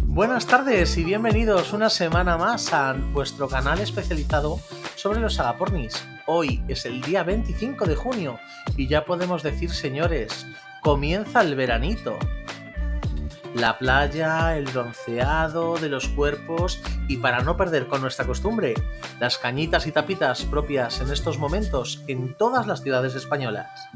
Buenas tardes y bienvenidos una semana más a vuestro canal especializado sobre los agapornis. Hoy es el día 25 de junio y ya podemos decir, señores, comienza el veranito. La playa, el bronceado de los cuerpos y, para no perder con nuestra costumbre, las cañitas y tapitas propias en estos momentos en todas las ciudades españolas.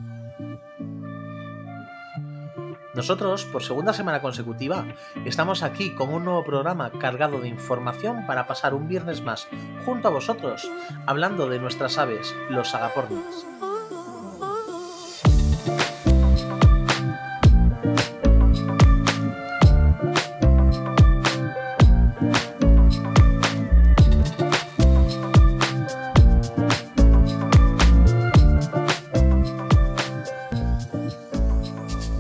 Nosotros, por segunda semana consecutiva, estamos aquí con un nuevo programa cargado de información para pasar un viernes más junto a vosotros, hablando de nuestras aves, los agapornis.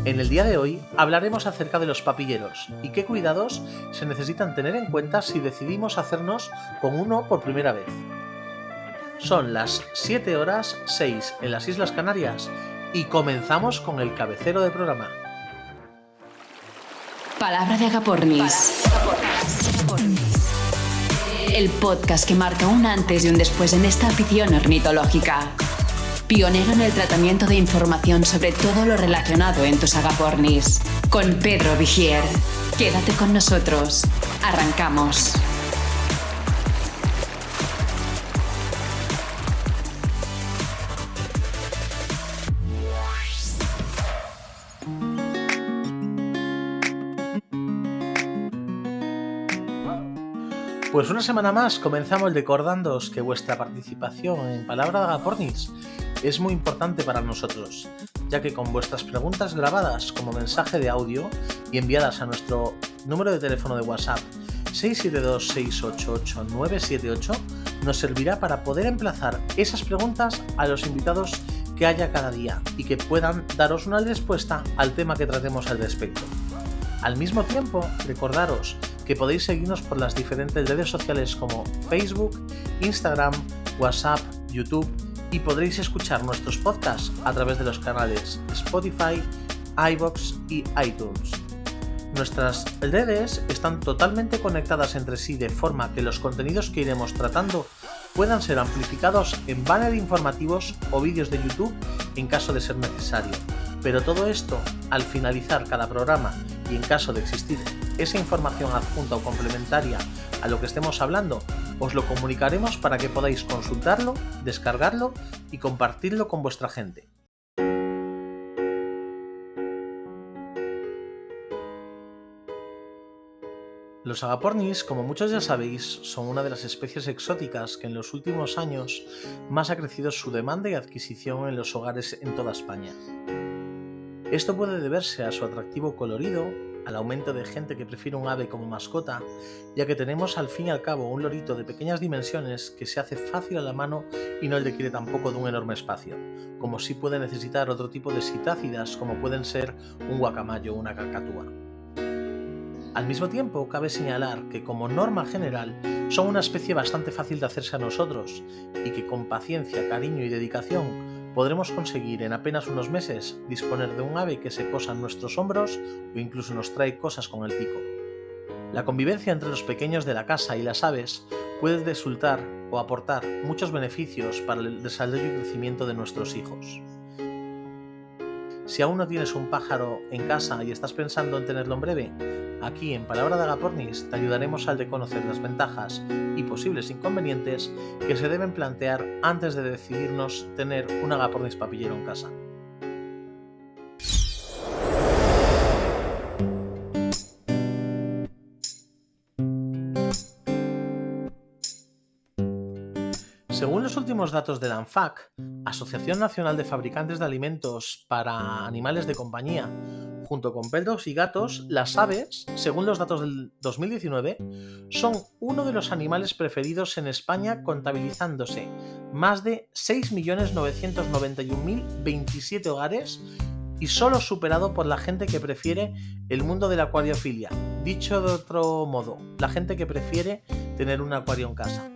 En el día de hoy hablaremos acerca de los papilleros y qué cuidados se necesitan tener en cuenta si decidimos hacernos con uno por primera vez. Son las 7:06 en las Islas Canarias y comenzamos con el cabecero de programa. Palabra de agapornis. El podcast que marca un antes y un después en esta afición ornitológica. Pionero en el tratamiento de información sobre todo lo relacionado en tus agapornis. Con Pedro Vigier. Quédate con nosotros. Arrancamos. Pues una semana más comenzamos recordándoos que vuestra participación en Palabra de Agapornis es muy importante para nosotros, ya que con vuestras preguntas grabadas como mensaje de audio y enviadas a nuestro número de teléfono de WhatsApp 672-688-978 nos servirá para poder emplazar esas preguntas a los invitados que haya cada día y que puedan daros una respuesta al tema que tratemos al respecto. Al mismo tiempo, recordaros que podéis seguirnos por las diferentes redes sociales como Facebook, Instagram, WhatsApp, YouTube, y podréis escuchar nuestros podcasts a través de los canales Spotify, iVoox y iTunes. Nuestras redes están totalmente conectadas entre sí de forma que los contenidos que iremos tratando puedan ser amplificados en banner informativos o vídeos de YouTube en caso de ser necesario. Pero todo esto, al finalizar cada programa y en caso de existir esa información adjunta o complementaria a lo que estemos hablando, os lo comunicaremos para que podáis consultarlo, descargarlo y compartirlo con vuestra gente. Los agapornis, como muchos ya sabéis, son una de las especies exóticas que en los últimos años más ha crecido su demanda y adquisición en los hogares en toda España. Esto puede deberse a su atractivo colorido, al aumento de gente que prefiere un ave como mascota, ya que tenemos al fin y al cabo un lorito de pequeñas dimensiones que se hace fácil a la mano y no requiere tampoco de un enorme espacio, como sí puede necesitar otro tipo de sitácidas como pueden ser un guacamayo o una cacatúa. Al mismo tiempo, cabe señalar que como norma general son una especie bastante fácil de hacerse a nosotros y que con paciencia, cariño y dedicación podremos conseguir en apenas unos meses disponer de un ave que se posa en nuestros hombros o incluso nos trae cosas con el pico. La convivencia entre los pequeños de la casa y las aves puede resultar o aportar muchos beneficios para el desarrollo y crecimiento de nuestros hijos. Si aún no tienes un pájaro en casa y estás pensando en tenerlo en breve, aquí en Palabra de Agapornis te ayudaremos al de conocer las ventajas y posibles inconvenientes que se deben plantear antes de decidirnos tener un agapornis papillero en casa. Según los últimos datos de la ANFAC, Asociación Nacional de Fabricantes de Alimentos para Animales de Compañía, Junto con perros y gatos, las aves, según los datos del 2019, son uno de los animales preferidos en España, contabilizándose más de 6.991.027 hogares y solo superado por la gente que prefiere el mundo de la acuariofilia. Dicho de otro modo, la gente que prefiere tener un acuario en casa.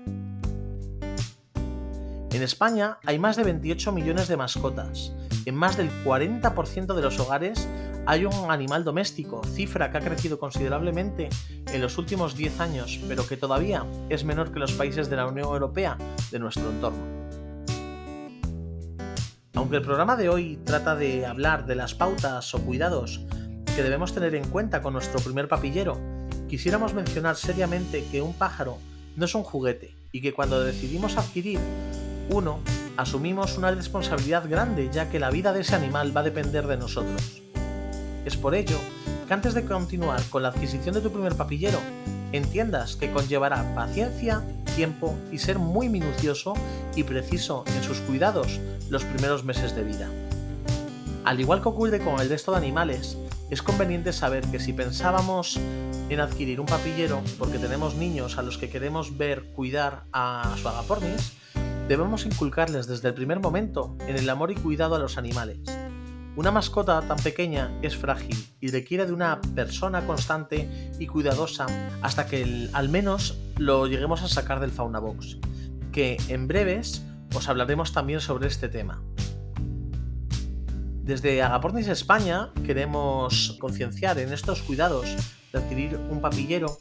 En España hay más de 28 millones de mascotas. En más del 40% de los hogares hay un animal doméstico, cifra que ha crecido considerablemente en los últimos 10 años, pero que todavía es menor que los países de la Unión Europea de nuestro entorno. Aunque el programa de hoy trata de hablar de las pautas o cuidados que debemos tener en cuenta con nuestro primer papillero, quisiéramos mencionar seriamente que un pájaro no es un juguete y que cuando decidimos adquirir uno, asumimos una responsabilidad grande, ya que la vida de ese animal va a depender de nosotros. Es por ello que antes de continuar con la adquisición de tu primer papillero, entiendas que conllevará paciencia, tiempo y ser muy minucioso y preciso en sus cuidados los primeros meses de vida. Al igual que ocurre con el resto de animales, es conveniente saber que si pensábamos en adquirir un papillero porque tenemos niños a los que queremos ver cuidar a su agapornis, debemos inculcarles desde el primer momento en el amor y cuidado a los animales. Una mascota tan pequeña es frágil y requiere de una persona constante y cuidadosa hasta que al menos lo lleguemos a sacar del Fauna Box, que en breves os hablaremos también sobre este tema. Desde Agapornis España queremos concienciar en estos cuidados de adquirir un papillero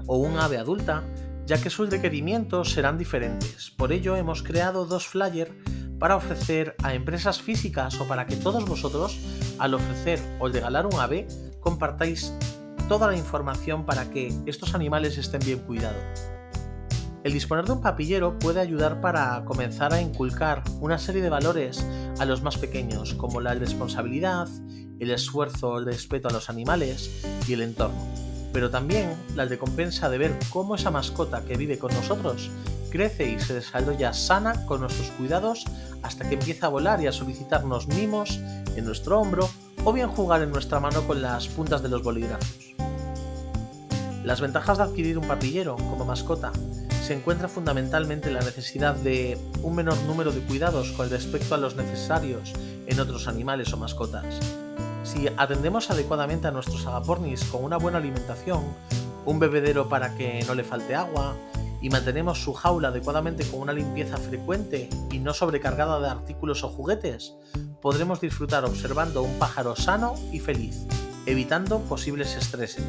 o un ave adulta, ya que sus requerimientos serán diferentes. Por ello hemos creado 2 flyers para ofrecer a empresas físicas o para que todos vosotros, al ofrecer o regalar un ave, compartáis toda la información para que estos animales estén bien cuidados. El disponer de un papillero puede ayudar para comenzar a inculcar una serie de valores a los más pequeños, como la responsabilidad, el esfuerzo, el respeto a los animales y el entorno. Pero también la recompensa de ver cómo esa mascota que vive con nosotros crece y se desarrolla sana con nuestros cuidados hasta que empieza a volar y a solicitarnos mimos en nuestro hombro o bien jugar en nuestra mano con las puntas de los bolígrafos. Las ventajas de adquirir un papillero como mascota se encuentran fundamentalmente en la necesidad de un menor número de cuidados con respecto a los necesarios en otros animales o mascotas. Si atendemos adecuadamente a nuestros agapornis con una buena alimentación, un bebedero para que no le falte agua y mantenemos su jaula adecuadamente con una limpieza frecuente y no sobrecargada de artículos o juguetes, podremos disfrutar observando un pájaro sano y feliz, evitando posibles estreses.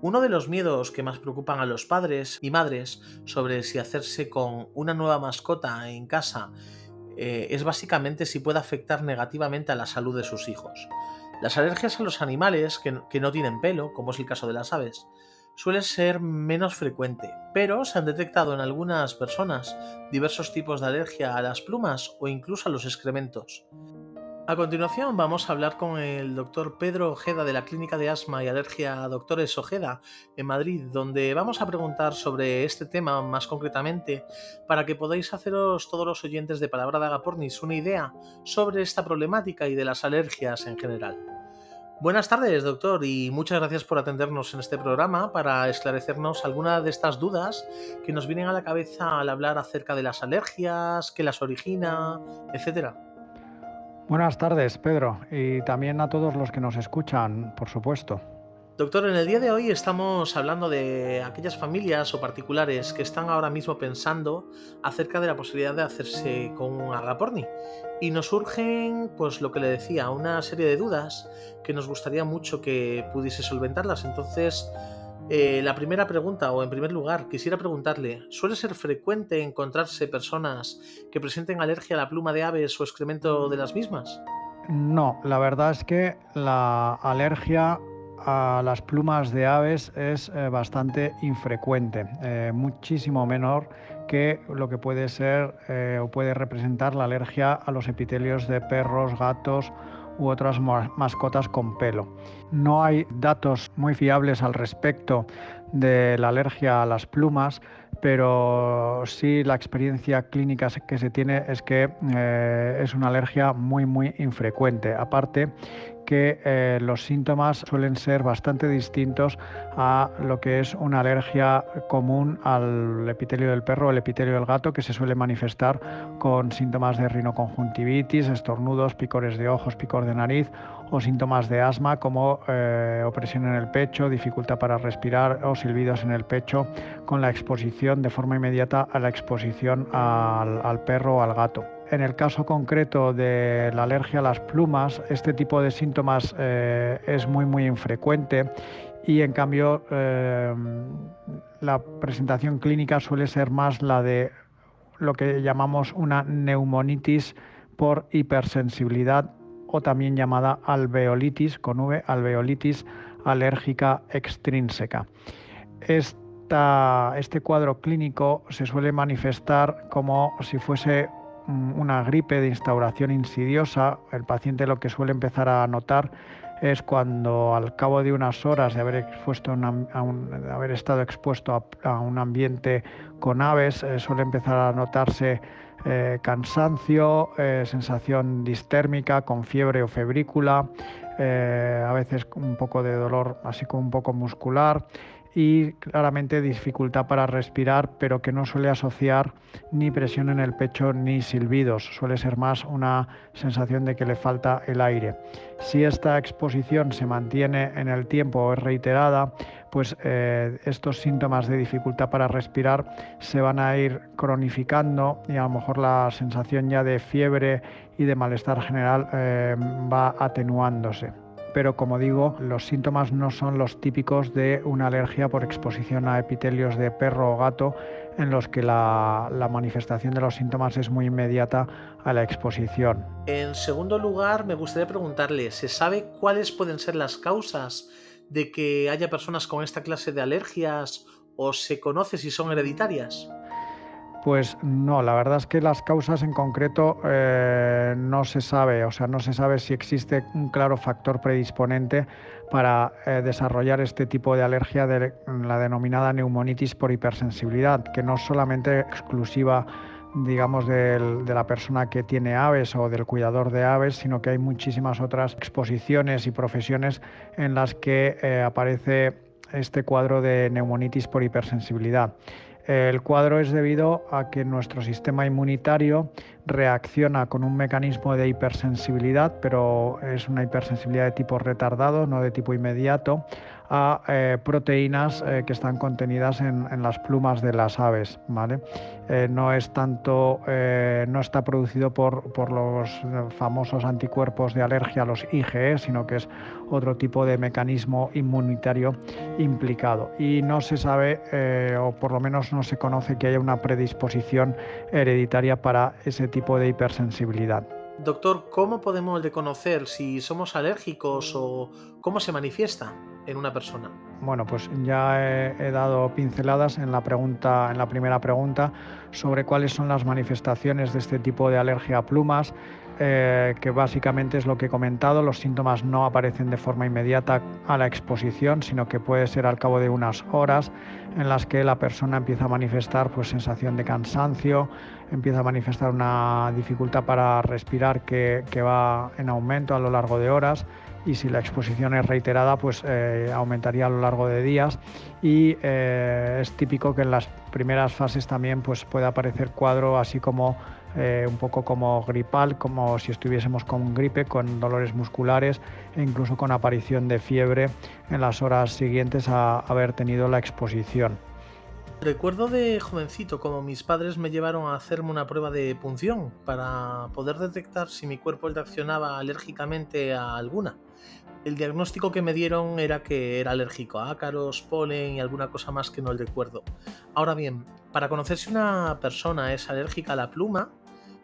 Uno de los miedos que más preocupan a los padres y madres sobre si hacerse con una nueva mascota en casa es básicamente si puede afectar negativamente a la salud de sus hijos. Las alergias a los animales que no tienen pelo, como es el caso de las aves, suele ser menos frecuente, pero se han detectado en algunas personas diversos tipos de alergia a las plumas o incluso a los excrementos. A continuación vamos a hablar con el doctor Pedro Ojeda de la Clínica de Asma y Alergia Doctores Ojeda en Madrid, donde vamos a preguntar sobre este tema más concretamente para que podáis haceros todos los oyentes de Palabra de Agapornis una idea sobre esta problemática y de las alergias en general. Buenas tardes, doctor, y muchas gracias por atendernos en este programa para esclarecernos algunas de estas dudas que nos vienen a la cabeza al hablar acerca de las alergias, qué las origina, etcétera. Buenas tardes, Pedro, y también a todos los que nos escuchan, por supuesto. Doctor, en el día de hoy estamos hablando de aquellas familias o particulares que están ahora mismo pensando acerca de la posibilidad de hacerse con un agaporni. Y nos surgen, pues lo que le decía, una serie de dudas que nos gustaría mucho que pudiese solventarlas. Entonces, la primera pregunta, o en primer lugar, quisiera preguntarle, ¿suele ser frecuente encontrarse personas que presenten alergia a la pluma de aves o excremento de las mismas? No, la verdad es que la alergia a las plumas de aves es bastante infrecuente, muchísimo menor que lo que puede ser o puede representar la alergia a los epitelios de perros, gatos u otras mascotas con pelo. No hay datos muy fiables al respecto de la alergia a las plumas, pero sí la experiencia clínica que se tiene es que es una alergia muy infrecuente. Aparte que los síntomas suelen ser bastante distintos a lo que es una alergia común al epitelio del perro o el epitelio del gato, que se suele manifestar con síntomas de rinoconjuntivitis, estornudos, picores de ojos, picor de nariz, o síntomas de asma como opresión en el pecho, dificultad para respirar o silbidos en el pecho, con la exposición de forma inmediata a la exposición al perro o al gato. En el caso concreto de la alergia a las plumas, este tipo de síntomas es muy infrecuente, y en cambio la presentación clínica suele ser más la de lo que llamamos una neumonitis por hipersensibilidad, o también llamada alveolitis, con V, alveolitis alérgica extrínseca. Este cuadro clínico se suele manifestar como si fuese una gripe de instauración insidiosa. El paciente lo que suele empezar a notar es cuando, al cabo de unas horas de haber estado expuesto a un ambiente con aves, suele empezar a notarse cansancio, sensación distérmica con fiebre o febrícula, a veces un poco de dolor así como un poco muscular, y claramente dificultad para respirar, pero que no suele asociar ni presión en el pecho ni silbidos. Suele ser más una sensación de que le falta el aire. Si esta exposición se mantiene en el tiempo o es reiterada, pues estos síntomas de dificultad para respirar se van a ir cronificando, y a lo mejor la sensación ya de fiebre y de malestar general va atenuándose. Pero como digo, los síntomas no son los típicos de una alergia por exposición a epitelios de perro o gato, en los que la manifestación de los síntomas es muy inmediata a la exposición. En segundo lugar, me gustaría preguntarle, ¿se sabe cuáles pueden ser las causas de que haya personas con esta clase de alergias, o se conoce si son hereditarias? Pues no, la verdad es que las causas en concreto no se sabe, no se sabe si existe un claro factor predisponente para desarrollar este tipo de alergia, de la denominada neumonitis por hipersensibilidad, que no es solamente exclusiva, digamos, de la persona que tiene aves o del cuidador de aves, sino que hay muchísimas otras exposiciones y profesiones en las que aparece este cuadro de neumonitis por hipersensibilidad. El cuadro es debido a que nuestro sistema inmunitario reacciona con un mecanismo de hipersensibilidad, pero es una hipersensibilidad de tipo retardado, no de tipo inmediato, a proteínas que están contenidas en las plumas de las aves, ¿vale? No está producido por los famosos anticuerpos de alergia, los IgE, sino que es otro tipo de mecanismo inmunitario implicado. Y no se sabe, o por lo menos no se conoce, que haya una predisposición hereditaria para ese tipo de hipersensibilidad. Doctor, ¿cómo podemos reconocer si somos alérgicos o cómo se manifiesta en una persona? Bueno, pues ya he dado pinceladas en la primera pregunta sobre cuáles son las manifestaciones de este tipo de alergia a plumas, que básicamente es lo que he comentado. Los síntomas no aparecen de forma inmediata a la exposición, sino que puede ser al cabo de unas horas, en las que la persona empieza a manifestar pues sensación de cansancio, empieza a manifestar una dificultad para respirar que va en aumento a lo largo de horas, y si la exposición es reiterada, pues aumentaría a lo largo de días, y es típico que en las primeras fases también pues pueda aparecer cuadro así como un poco como gripal, como si estuviésemos con gripe, con dolores musculares e incluso con aparición de fiebre en las horas siguientes a haber tenido la exposición. Recuerdo de jovencito como mis padres me llevaron a hacerme una prueba de punción para poder detectar si mi cuerpo reaccionaba alérgicamente a alguna. El diagnóstico que me dieron era que era alérgico a ácaros, polen y alguna cosa más que no recuerdo. Ahora bien, para conocer si una persona es alérgica a la pluma,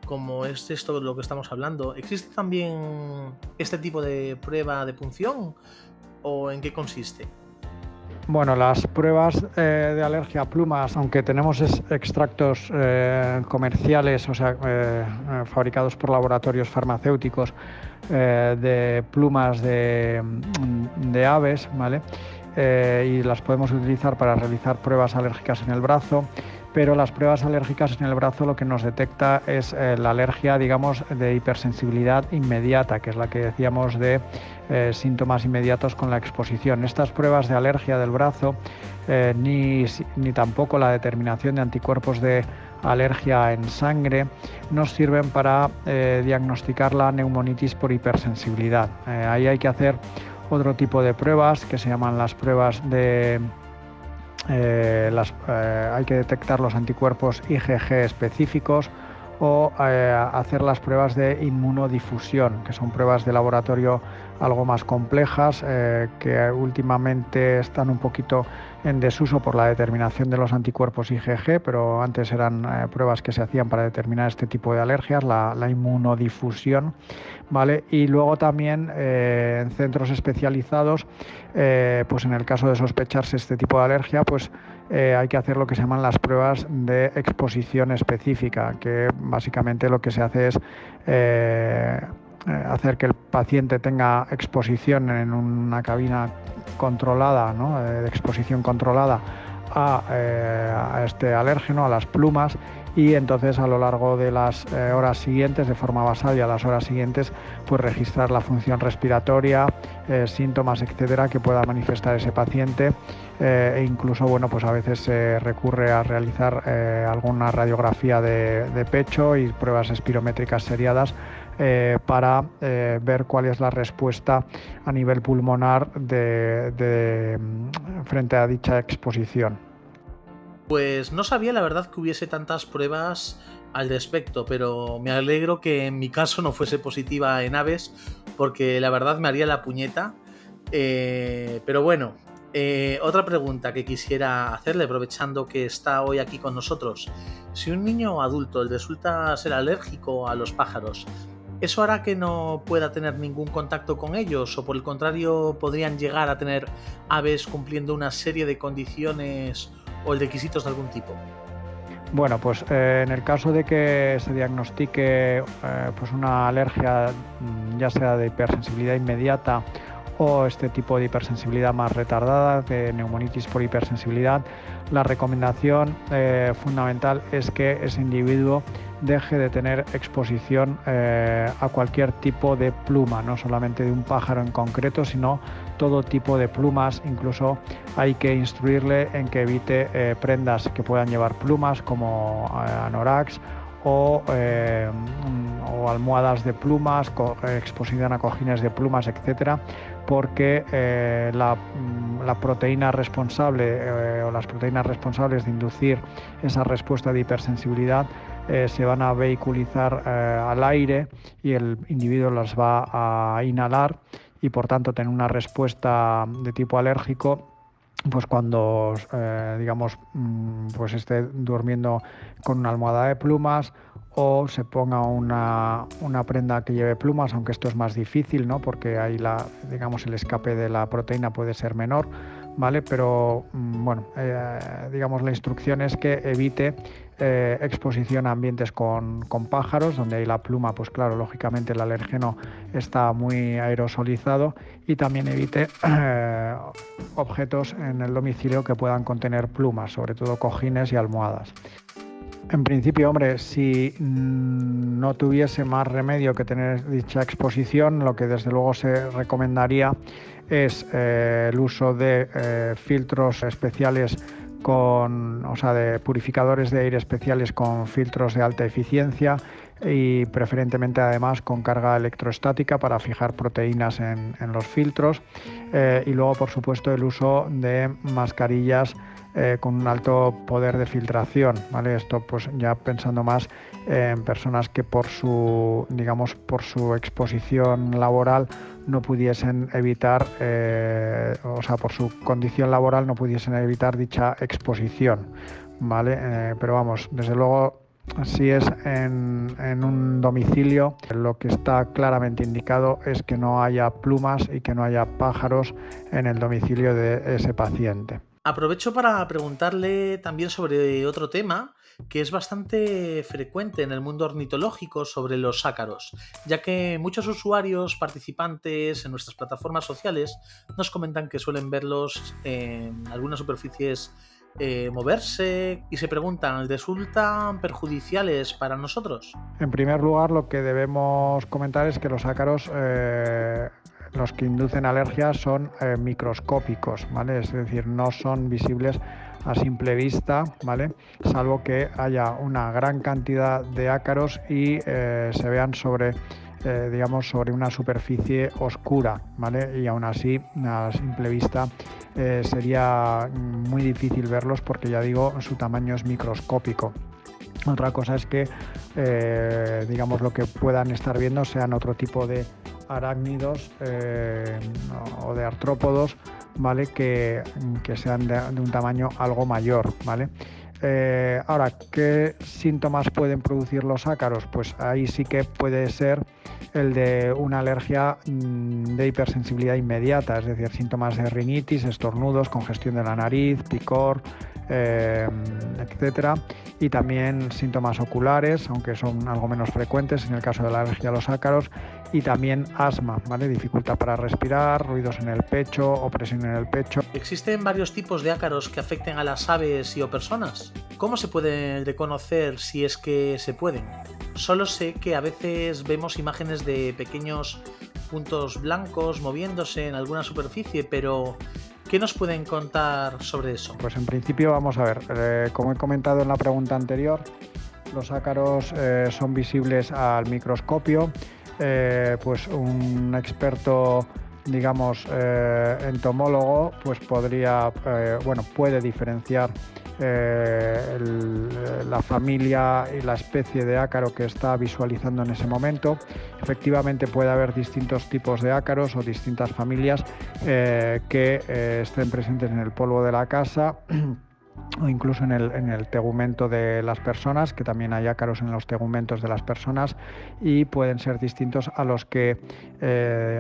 como es esto de lo que estamos hablando, ¿existe también este tipo de prueba de punción o en qué consiste? Bueno, las pruebas de alergia a plumas, aunque tenemos extractos comerciales, fabricados por laboratorios farmacéuticos de plumas de aves, ¿vale? Y las podemos utilizar para realizar pruebas alérgicas en el brazo. pero las pruebas alérgicas en el brazo lo que nos detecta es la alergia, digamos, de hipersensibilidad inmediata, que es la que decíamos de síntomas inmediatos con la exposición. Estas pruebas de alergia del brazo ni tampoco la determinación de anticuerpos de alergia en sangre nos sirven para diagnosticar la neumonitis por hipersensibilidad. Ahí hay que hacer otro tipo de pruebas que se llaman las pruebas de hay que detectar los anticuerpos IgG específicos o hacer las pruebas de inmunodifusión, que son pruebas de laboratorio algo más complejas, que últimamente están un poquito en desuso por la determinación de los anticuerpos IgG, pero antes eran pruebas que se hacían para determinar este tipo de alergias, la inmunodifusión, ¿vale? Y luego también en centros especializados, pues en el caso de sospecharse este tipo de alergia, pues hay que hacer lo que se llaman las pruebas de exposición específica, que básicamente lo que se hace es hacer que el paciente tenga exposición en una cabina controlada, ¿no? De exposición controlada a este alérgeno, a las plumas, y entonces a lo largo de las horas siguientes, de forma basal y a las horas siguientes, pues registrar la función respiratoria, síntomas, etcétera, que pueda manifestar ese paciente, e incluso, bueno, pues a veces se recurre a realizar alguna radiografía de pecho y pruebas espirométricas seriadas para ver cuál es la respuesta a nivel pulmonar frente a dicha exposición. Pues no sabía la verdad que hubiese tantas pruebas al respecto, pero me alegro que en mi caso no fuese positiva en aves, porque la verdad me haría la puñeta. Pero bueno, otra pregunta que quisiera hacerle, aprovechando que está hoy aquí con nosotros. Si un niño adulto resulta ser alérgico a los pájaros, ¿eso hará que no pueda tener ningún contacto con ellos? ¿O por el contrario podrían llegar a tener aves cumpliendo una serie de condiciones o requisitos de algún tipo? Bueno, pues en el caso de que se diagnostique pues una alergia, ya sea de hipersensibilidad inmediata o este tipo de hipersensibilidad más retardada, de neumonitis por hipersensibilidad, la recomendación fundamental es que ese individuo deje de tener exposición a cualquier tipo de pluma, no solamente de un pájaro en concreto, sino todo tipo de plumas. Incluso hay que instruirle en que evite prendas que puedan llevar plumas, como anoraks o almohadas de plumas, exposición a cojines de plumas, etcétera, porque la proteína responsable o las proteínas responsables de inducir esa respuesta de hipersensibilidad se van a vehiculizar al aire y el individuo las va a inhalar y por tanto tener una respuesta de tipo alérgico, pues cuando digamos pues esté durmiendo con una almohada de plumas o se ponga una prenda que lleve plumas, aunque esto es más difícil, ¿no? Porque ahí digamos el escape de la proteína puede ser menor, ¿vale? Pero bueno, digamos la instrucción es que evite exposición a ambientes con pájaros, donde hay la pluma, pues claro, lógicamente el alérgeno está muy aerosolizado, y también evite objetos en el domicilio que puedan contener plumas, sobre todo cojines y almohadas. En principio, hombre, si no tuviese más remedio que tener dicha exposición, lo que desde luego se recomendaría es el uso de filtros especiales de purificadores de aire especiales con filtros de alta eficiencia y preferentemente además con carga electrostática para fijar proteínas en los filtros, y luego por supuesto el uso de mascarillas con un alto poder de filtración, ¿vale? Esto pues ya pensando más en personas que por su exposición laboral no pudiesen evitar, por su condición laboral no pudiesen evitar dicha exposición, ¿vale? Pero vamos, desde luego, si es en un domicilio, lo que está claramente indicado es que no haya plumas y que no haya pájaros en el domicilio de ese paciente. Aprovecho para preguntarle también sobre otro tema que es bastante frecuente en el mundo ornitológico, sobre los ácaros, ya que muchos usuarios participantes en nuestras plataformas sociales nos comentan que suelen verlos en algunas superficies moverse y se preguntan, ¿resultan perjudiciales para nosotros? En primer lugar, lo que debemos comentar es que los ácaros, los que inducen alergias, son microscópicos, ¿vale? Es decir, no son visibles a simple vista, ¿vale? Salvo que haya una gran cantidad de ácaros y se vean sobre una superficie oscura, ¿vale? Y aún así, a simple vista, sería muy difícil verlos porque, ya digo, su tamaño es microscópico. Otra cosa es que, lo que puedan estar viendo sean otro tipo de arácnidos o de artrópodos, ¿vale? Que sean de un tamaño algo mayor, ¿vale? Ahora, ¿qué síntomas pueden producir los ácaros? Pues ahí sí que puede ser el de una alergia de hipersensibilidad inmediata, es decir, síntomas de rinitis, estornudos, congestión de la nariz, picor, etcétera, y también síntomas oculares, aunque son algo menos frecuentes en el caso de la alergia a los ácaros, y también asma, ¿vale? Dificultad para respirar, ruidos en el pecho, opresión en el pecho. ¿Existen varios tipos de ácaros que afecten a las aves y o personas? ¿Cómo se pueden reconocer si es que se pueden? Solo sé que a veces vemos imágenes de pequeños puntos blancos moviéndose en alguna superficie, pero ¿qué nos pueden contar sobre eso? Pues en principio vamos a ver, como he comentado en la pregunta anterior, los ácaros son visibles al microscopio. Pues un experto, entomólogo, pues puede diferenciar la familia y la especie de ácaro que está visualizando en ese momento. Efectivamente puede haber distintos tipos de ácaros o distintas familias que estén presentes en el polvo de la casa o incluso en el tegumento de las personas, que también hay ácaros en los tegumentos de las personas, y pueden ser distintos a los que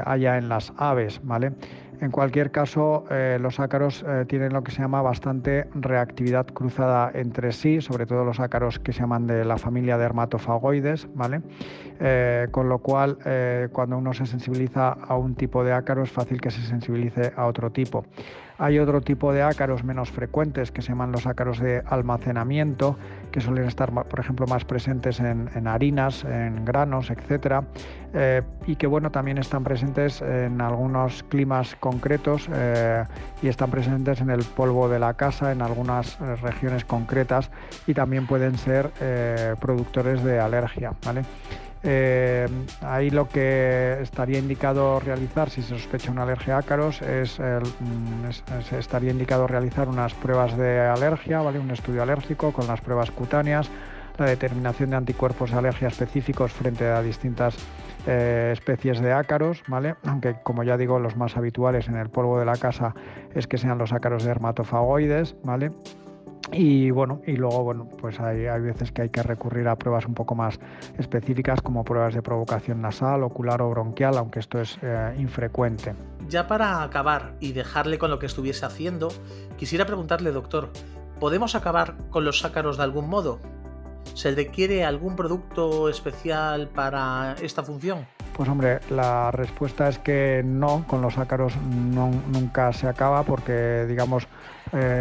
haya en las aves, ¿vale? En cualquier caso, los ácaros tienen lo que se llama bastante reactividad cruzada entre sí, sobre todo los ácaros que se llaman de la familia dermatofagoides, ¿vale? Con lo cual, cuando uno se sensibiliza a un tipo de ácaro, es fácil que se sensibilice a otro tipo. Hay otro tipo de ácaros menos frecuentes que se llaman los ácaros de almacenamiento, que suelen estar, por ejemplo, más presentes en harinas, en granos, etcétera, y que también están presentes en algunos climas concretos y están presentes en el polvo de la casa en algunas regiones concretas, y también pueden ser productores de alergia, ¿vale? Ahí lo que estaría indicado realizar, si se sospecha una alergia a ácaros, estaría indicado realizar unas pruebas de alergia, ¿vale? Un estudio alérgico con las pruebas cutáneas, la determinación de anticuerpos de alergia específicos frente a distintas especies de ácaros, ¿vale? Aunque, como ya digo, los más habituales en el polvo de la casa es que sean los ácaros dermatofagoides, ¿vale? Y luego pues hay veces que hay que recurrir a pruebas un poco más específicas, como pruebas de provocación nasal, ocular o bronquial, aunque esto es infrecuente. Ya para acabar y dejarle con lo que estuviese haciendo, quisiera preguntarle, doctor, ¿podemos acabar con los ácaros de algún modo? ¿Se requiere algún producto especial para esta función? Pues hombre, la respuesta es que no, con los ácaros nunca se acaba, porque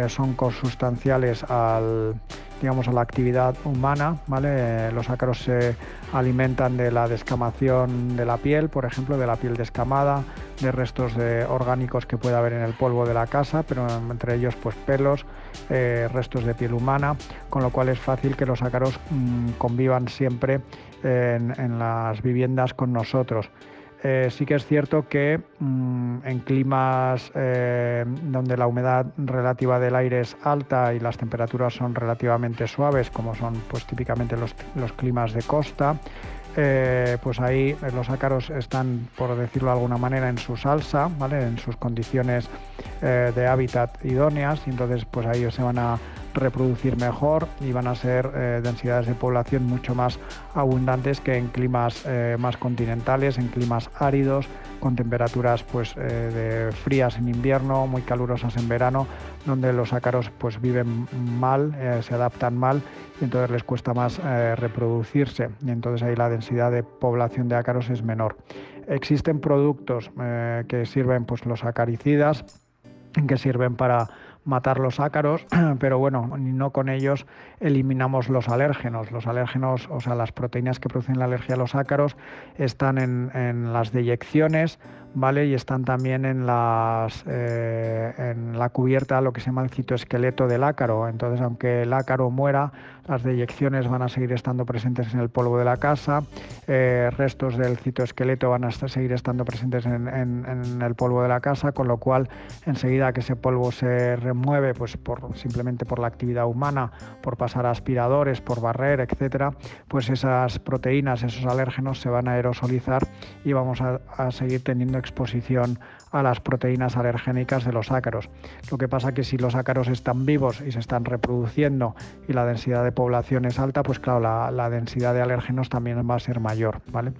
son consustanciales a la actividad humana, ¿vale? Los ácaros se alimentan de la descamación de la piel, por ejemplo, de la piel descamada, de restos orgánicos que puede haber en el polvo de la casa, pero entre ellos pues pelos, restos de piel humana, con lo cual es fácil que los ácaros convivan siempre en las viviendas con nosotros. Sí que es cierto que en climas donde la humedad relativa del aire es alta y las temperaturas son relativamente suaves, como son pues típicamente los climas de costa, pues ahí los ácaros están, por decirlo de alguna manera, en su salsa, ¿vale? En sus condiciones de hábitat idóneas, y entonces pues ahí se van a reproducir mejor y van a ser densidades de población mucho más abundantes que en climas más continentales, en climas áridos, con temperaturas pues de frías en invierno, muy calurosas en verano, donde los ácaros pues viven mal, se adaptan mal, y entonces les cuesta más reproducirse, y entonces ahí la densidad de población de ácaros es menor. Existen productos que sirven, pues los acaricidas, que sirven para matar los ácaros, pero bueno, no con ellos eliminamos los alérgenos. Los alérgenos, o sea, las proteínas que producen la alergia a los ácaros, están en las deyecciones, ¿vale? Y están también en la cubierta, lo que se llama el citoesqueleto del ácaro. Entonces, aunque el ácaro muera, las deyecciones van a seguir estando presentes en el polvo de la casa, restos del citoesqueleto van a seguir estando presentes en el polvo de la casa, con lo cual enseguida que ese polvo se remueve, pues simplemente por la actividad humana, por pasar a aspiradores, por barrer, etcétera, pues esas proteínas, esos alérgenos se van a aerosolizar y vamos a seguir teniendo exposición a las proteínas alergénicas de los ácaros. Lo que pasa que si los ácaros están vivos y se están reproduciendo y la densidad de población es alta, pues claro, la densidad de alérgenos también va a ser mayor, ¿vale?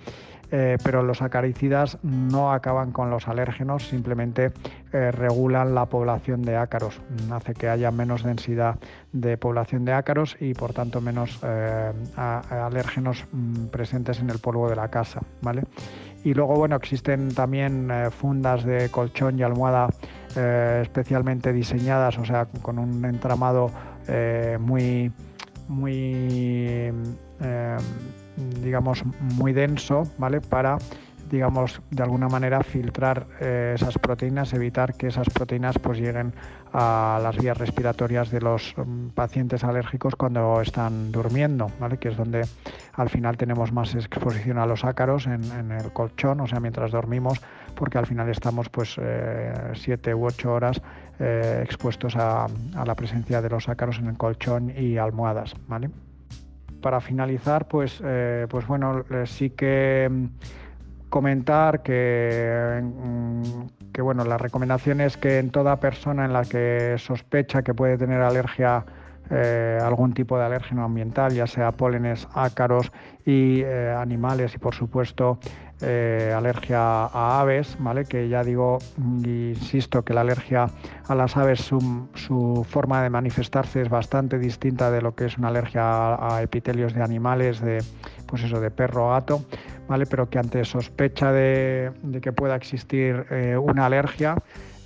Pero los acaricidas no acaban con los alérgenos, simplemente regulan la población de ácaros, hace que haya menos densidad de población de ácaros y por tanto menos alérgenos presentes en el polvo de la casa, ¿vale? Y luego, bueno, existen también fundas de colchón y almohada especialmente diseñadas, o sea, con un entramado digamos, muy denso, ¿vale? Para, digamos, de alguna manera filtrar esas proteínas, evitar que esas proteínas pues lleguen a las vías respiratorias de los pacientes alérgicos cuando están durmiendo, ¿vale? Que es donde al final tenemos más exposición a los ácaros en el colchón, o sea, mientras dormimos, porque al final estamos pues 7 u 8 horas expuestos a la presencia de los ácaros en el colchón y almohadas, ¿vale? Para finalizar, pues bueno, sí que comentar que bueno, la recomendación es que en toda persona en la que sospecha que puede tener alergia, algún tipo de alérgeno ambiental, ya sea pólenes, ácaros y animales y por supuesto alergia a aves, ¿vale? Que ya digo, insisto, que la alergia a las aves, su forma de manifestarse es bastante distinta de lo que es una alergia a epitelios de animales, pues eso, de perro o gato, ¿vale? Pero que ante sospecha de que pueda existir una alergia,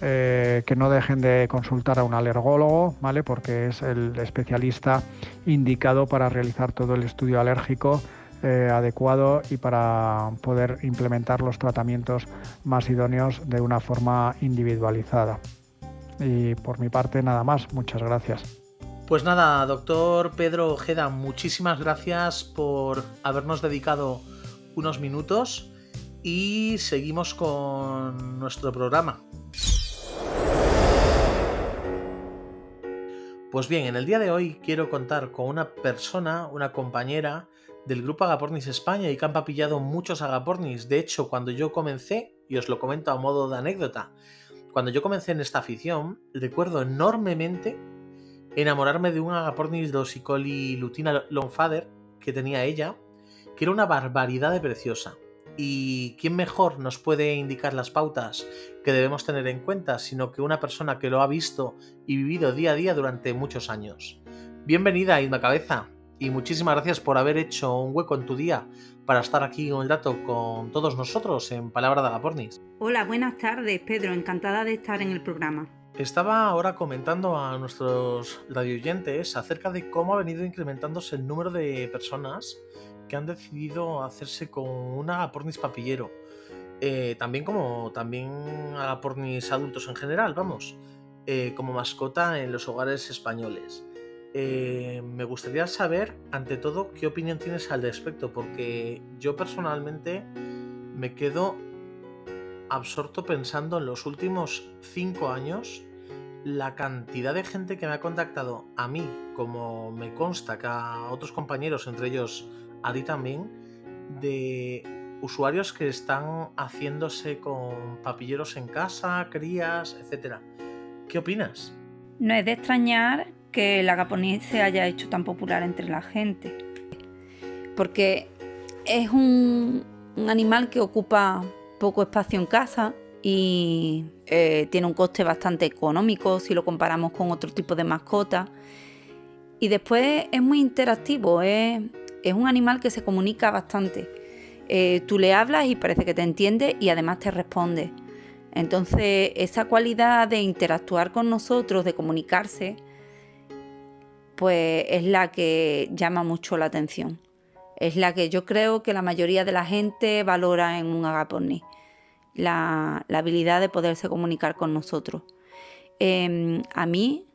que no dejen de consultar a un alergólogo, ¿vale? Porque es el especialista indicado para realizar todo el estudio alérgico adecuado y para poder implementar los tratamientos más idóneos de una forma individualizada. Y por mi parte nada más, muchas gracias. Pues nada, doctor Pedro Ojeda, muchísimas gracias por habernos dedicado unos minutos y seguimos con nuestro programa. Pues bien, en el día de hoy quiero contar con una persona, una compañera del grupo Agapornis España y que han papillado muchos Agapornis. De hecho, cuando yo comencé, y os lo comento a modo de anécdota, cuando yo comencé en esta afición, recuerdo enormemente enamorarme de un Agapornis Dorsicoli lutina longfather que tenía ella, que era una barbaridad de preciosa. ¿Y quién mejor nos puede indicar las pautas que debemos tener en cuenta sino que una persona que lo ha visto y vivido día a día durante muchos años? Bienvenida, Isma Cabeza, y muchísimas gracias por haber hecho un hueco en tu día para estar aquí un rato con todos nosotros en Palabra de Agapornis. Hola, buenas tardes, Pedro, encantada de estar en el programa. Estaba ahora comentando a nuestros radioyentes acerca de cómo ha venido incrementándose el número de personas que han decidido hacerse con un Agapornis papillero. También Agapornis adultos en general, vamos, como mascota en los hogares españoles. Me gustaría saber, ante todo, qué opinión tienes al respecto, porque yo personalmente me quedo absorto pensando en los últimos 5 años la cantidad de gente que me ha contactado a mí, como me consta que a otros compañeros, entre ellos a ti también, de usuarios que están haciéndose con papilleros en casa, crías, etcétera. ¿Qué opinas? No es de extrañar que el Agapornis se haya hecho tan popular entre la gente, porque es un animal que ocupa poco espacio en casa y tiene un coste bastante económico si lo comparamos con otro tipo de mascotas, y después es muy interactivo, es un animal que se comunica bastante. Tú le hablas y parece que te entiende y además te responde. Entonces, esa cualidad de interactuar con nosotros, de comunicarse, pues es la que llama mucho la atención. Es la que yo creo que la mayoría de la gente valora en un agapornis, la habilidad de poderse comunicar con nosotros. A mí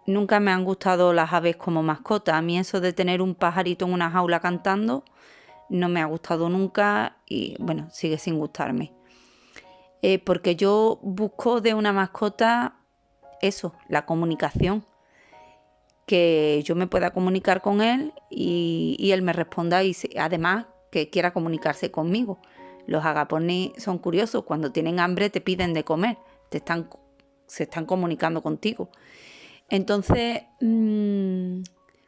nunca me han gustado las aves como mascota. A mí eso de tener un pajarito en una jaula cantando no me ha gustado nunca y bueno, sigue sin gustarme. Porque yo busco de una mascota eso, la comunicación. Que yo me pueda comunicar con él y él me responda y además que quiera comunicarse conmigo. Los agapornis son curiosos, cuando tienen hambre te piden de comer, se están comunicando contigo. Entonces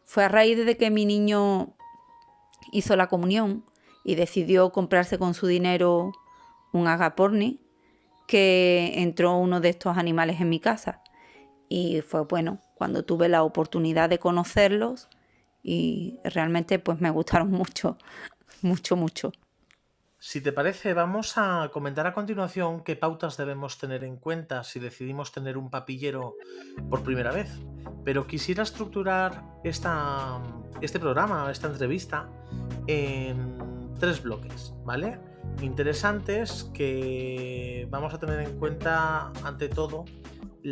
fue a raíz de que mi niño hizo la comunión y decidió comprarse con su dinero un agapornis que entró uno de estos animales en mi casa. Y fue bueno cuando tuve la oportunidad de conocerlos y realmente pues me gustaron mucho, mucho, mucho. Si te parece, vamos a comentar a continuación qué pautas debemos tener en cuenta si decidimos tener un papillero por primera vez. Pero quisiera estructurar este programa, esta entrevista, en 3 bloques, ¿vale? Interesantes que vamos a tener en cuenta ante todo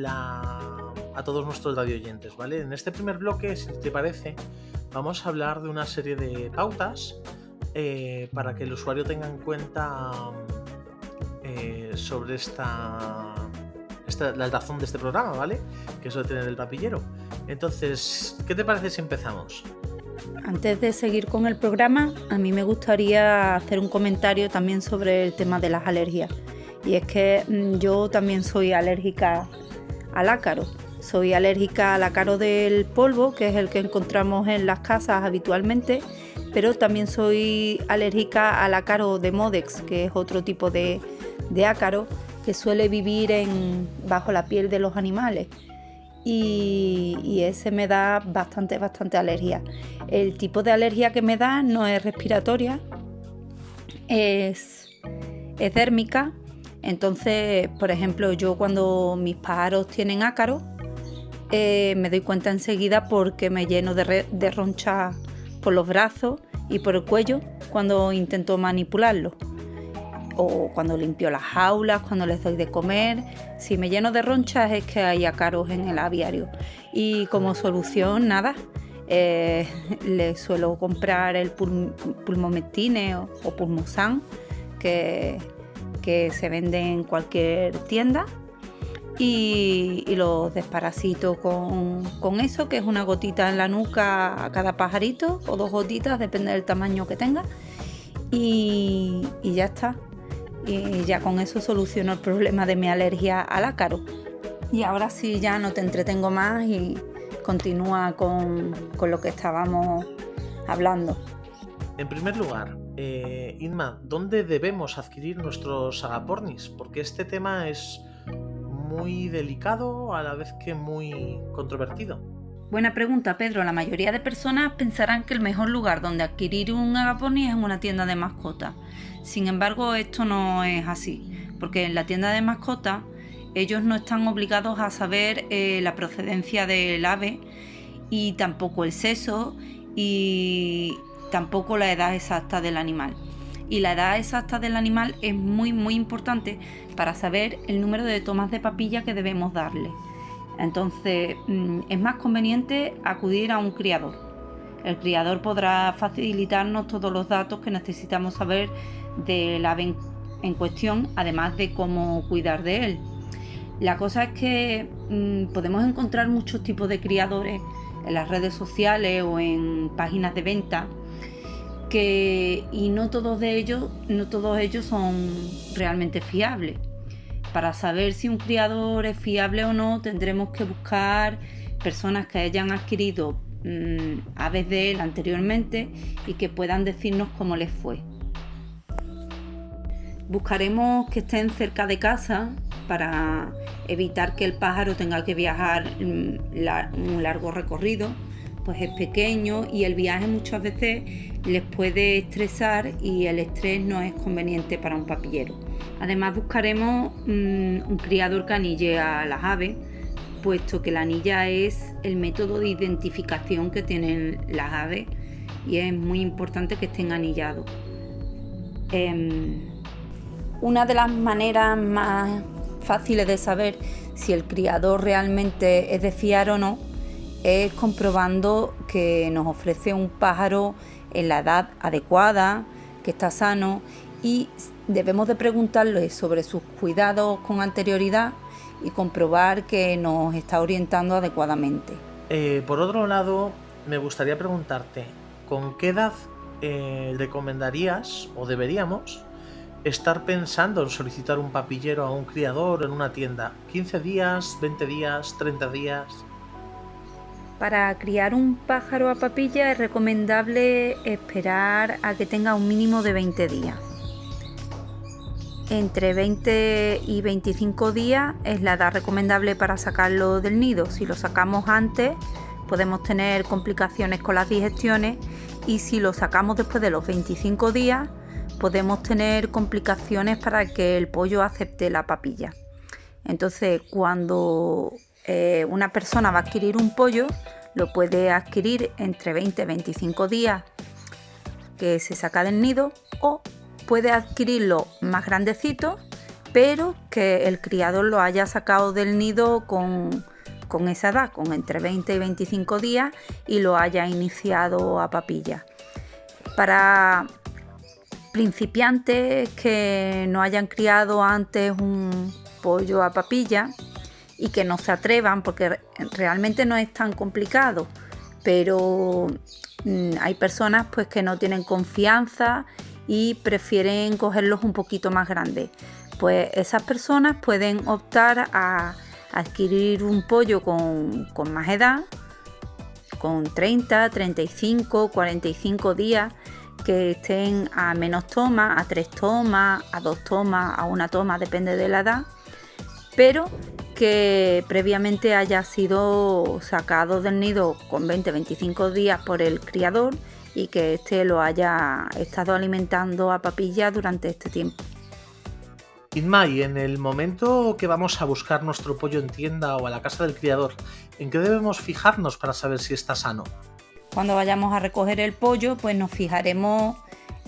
a todos nuestros radioyentes, ¿vale? En este primer bloque, si te parece, vamos a hablar de una serie de pautas para que el usuario tenga en cuenta sobre la razón de este programa, ¿vale? Que es lo de tener el papillero. Entonces, ¿qué te parece si empezamos? Antes de seguir con el programa, a mí me gustaría hacer un comentario también sobre el tema de las alergias. Y es que yo también soy alérgica al ácaro. Soy alérgica al ácaro del polvo, que es el que encontramos en las casas habitualmente, pero también soy alérgica al ácaro de Modex, que es otro tipo de ácaro que suele vivir bajo la piel de los animales. Y ese me da bastante alergia. El tipo de alergia que me da no es respiratoria, es dérmica. Entonces, por ejemplo, yo cuando mis pájaros tienen ácaro, me doy cuenta enseguida porque me lleno de ronchas por los brazos y por el cuello cuando intento manipularlos. O cuando limpio las jaulas, cuando les doy de comer. Si me lleno de ronchas es que hay ácaros en el aviario. Y como solución, nada. Les suelo comprar el Pulmometine o Pulmosan, que se vende en cualquier tienda. Y los desparasito con eso, que es una gotita en la nuca a cada pajarito, o 2 gotitas, depende del tamaño que tenga. Y ya está. Y ya con eso soluciono el problema de mi alergia al ácaro. Y ahora sí, ya no te entretengo más y continúa con lo que estábamos hablando. En primer lugar, Inma, ¿dónde debemos adquirir nuestros agapornis? Porque este tema es muy delicado, a la vez que muy controvertido. Buena pregunta, Pedro. La mayoría de personas pensarán que el mejor lugar donde adquirir un agapornis es en una tienda de mascotas. Sin embargo, esto no es así, porque en la tienda de mascotas ellos no están obligados a saber la procedencia del ave y tampoco el sexo y tampoco la edad exacta del animal. Y la edad exacta del animal es muy importante para saber el número de tomas de papilla que debemos darle. Entonces es más conveniente acudir a un criador. El criador podrá facilitarnos todos los datos que necesitamos saber del ave en cuestión, además de cómo cuidar de él. La cosa es que podemos encontrar muchos tipos de criadores en las redes sociales o en páginas de venta y no todos ellos son realmente fiables. Para saber si un criador es fiable o no, tendremos que buscar personas que hayan adquirido aves de él anteriormente y que puedan decirnos cómo les fue. Buscaremos que estén cerca de casa para evitar que el pájaro tenga que viajar un largo recorrido, pues es pequeño y el viaje muchas veces les puede estresar y el estrés no es conveniente para un papillero. Además buscaremos un criador que anille a las aves, puesto que la anilla es el método de identificación que tienen las aves y es muy importante que estén anillados. Una de las maneras más fáciles de saber si el criador realmente es de fiar o no es comprobando que nos ofrece un pájaro en la edad adecuada, que está sano, y debemos de preguntarle sobre sus cuidados con anterioridad y comprobar que nos está orientando adecuadamente. Por otro lado, me gustaría preguntarte, ¿con qué edad recomendarías o deberíamos estar pensando en solicitar un papillero a un criador en una tienda? ¿15 días, 20 días, 30 días? Para criar un pájaro a papilla es recomendable esperar a que tenga un mínimo de 20 días. Entre 20 y 25 días es la edad recomendable para sacarlo del nido. Si lo sacamos antes, podemos tener complicaciones con las digestiones, y si lo sacamos después de los 25 días, podemos tener complicaciones para que el pollo acepte la papilla. Entonces, cuando una persona va a adquirir un pollo, lo puede adquirir entre 20 y 25 días que se saca del nido, o puede adquirirlo más grandecito, pero que el criador lo haya sacado del nido con esa edad, con entre 20 y 25 días, y lo haya iniciado a papilla. Para principiantes que no hayan criado antes un pollo a papilla y que no se atrevan, porque realmente no es tan complicado, pero hay personas pues que no tienen confianza y prefieren cogerlos un poquito más grandes, pues esas personas pueden optar a adquirir un pollo con más edad, con 30, 35, 45 días, que estén a menos tomas, a 3 tomas, a 2 tomas, a 1 toma, depende de la edad, pero que previamente haya sido sacado del nido con 20-25 días por el criador y que éste lo haya estado alimentando a papilla durante este tiempo. Inma, y en el momento que vamos a buscar nuestro pollo en tienda o a la casa del criador, ¿en qué debemos fijarnos para saber si está sano? Cuando vayamos a recoger el pollo, pues nos fijaremos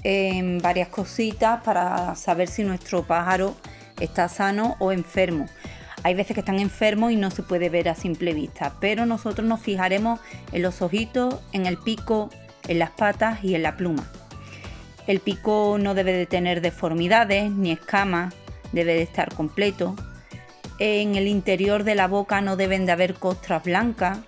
en varias cositas para saber si nuestro pájaro está sano o enfermo. Hay veces que están enfermos y no se puede ver a simple vista, pero nosotros nos fijaremos en los ojitos, en el pico, en las patas y en la pluma. El pico no debe de tener deformidades ni escamas, debe de estar completo. En el interior de la boca no deben de haber costras blancas.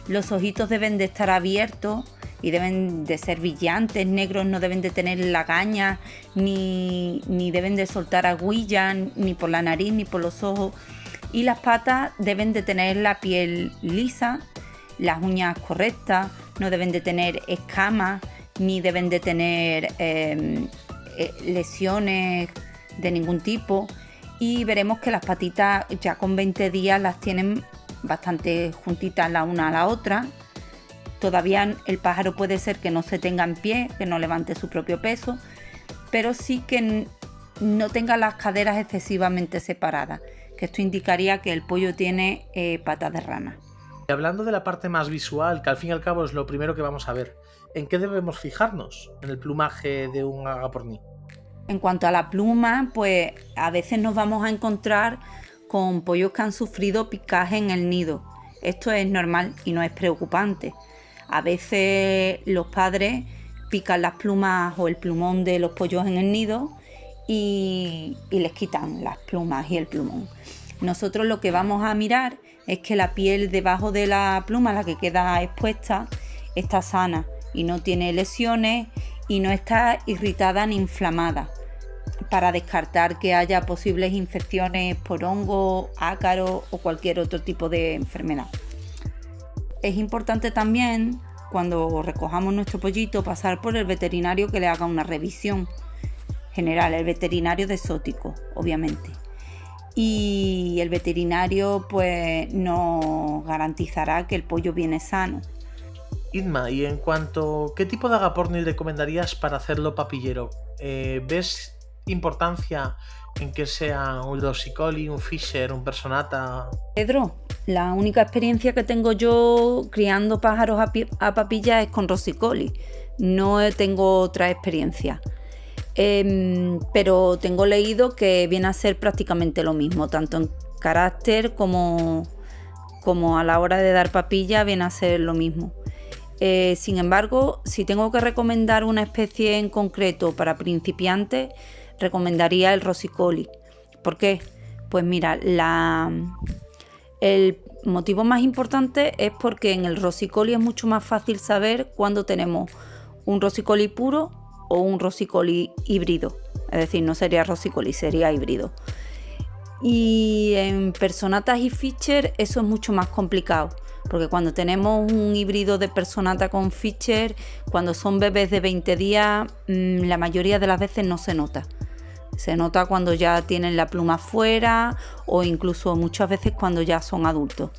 Los ojitos deben de estar abiertos y deben de ser brillantes, negros, no deben de tener lagañas, ni deben de soltar agüillas, ni por la nariz ni por los ojos. Y las patas deben de tener la piel lisa, las uñas correctas, no deben de tener escamas, ni deben de tener lesiones de ningún tipo. Y veremos que las patitas ya con 20 días las tienen bastante juntitas la una a la otra. Todavía el pájaro puede ser que no se tenga en pie, que no levante su propio peso, pero sí que no tenga las caderas excesivamente separadas, que esto indicaría que el pollo tiene patas de rana. Y hablando de la parte más visual, que al fin y al cabo es lo primero que vamos a ver, ¿en qué debemos fijarnos en el plumaje de un agaporní? En cuanto a la pluma, pues a veces nos vamos a encontrar con pollos que han sufrido picaje en el nido. Esto es normal y no es preocupante. A veces los padres pican las plumas o el plumón de los pollos en el nido y les quitan las plumas y el plumón. Nosotros lo que vamos a mirar es que la piel debajo de la pluma, la que queda expuesta, está sana y no tiene lesiones y no está irritada ni inflamada, para descartar que haya posibles infecciones por hongo, ácaro o cualquier otro tipo de enfermedad. Es importante también, cuando recojamos nuestro pollito, pasar por el veterinario que le haga una revisión general, el veterinario de zoótico, obviamente. Y el veterinario pues nos garantizará que el pollo viene sano. Inma, y en cuanto, ¿qué tipo de agaporni recomendarías para hacerlo papillero? ¿Ves importancia en que sea un Rossicoli, un Fisher, un Personata? Pedro, la única experiencia que tengo yo criando pájaros a papilla es con Rossicoli. No tengo otra experiencia. Pero tengo leído que viene a ser prácticamente lo mismo, tanto en carácter como a la hora de dar papilla viene a ser lo mismo. Sin embargo, si tengo que recomendar una especie en concreto para principiantes, recomendaría el Rossicoli. ¿Por qué? Pues mira, el motivo más importante es porque en el Rossicoli es mucho más fácil saber cuándo tenemos un Rossicoli puro o un Rossicoli híbrido. Es decir, no sería Rossicoli, sería híbrido. Y en Personatas y Fisher eso es mucho más complicado, porque cuando tenemos un híbrido de Personata con Fisher, cuando son bebés de 20 días, la mayoría de las veces no se nota. Se nota cuando ya tienen la pluma fuera o incluso muchas veces cuando ya son adultos.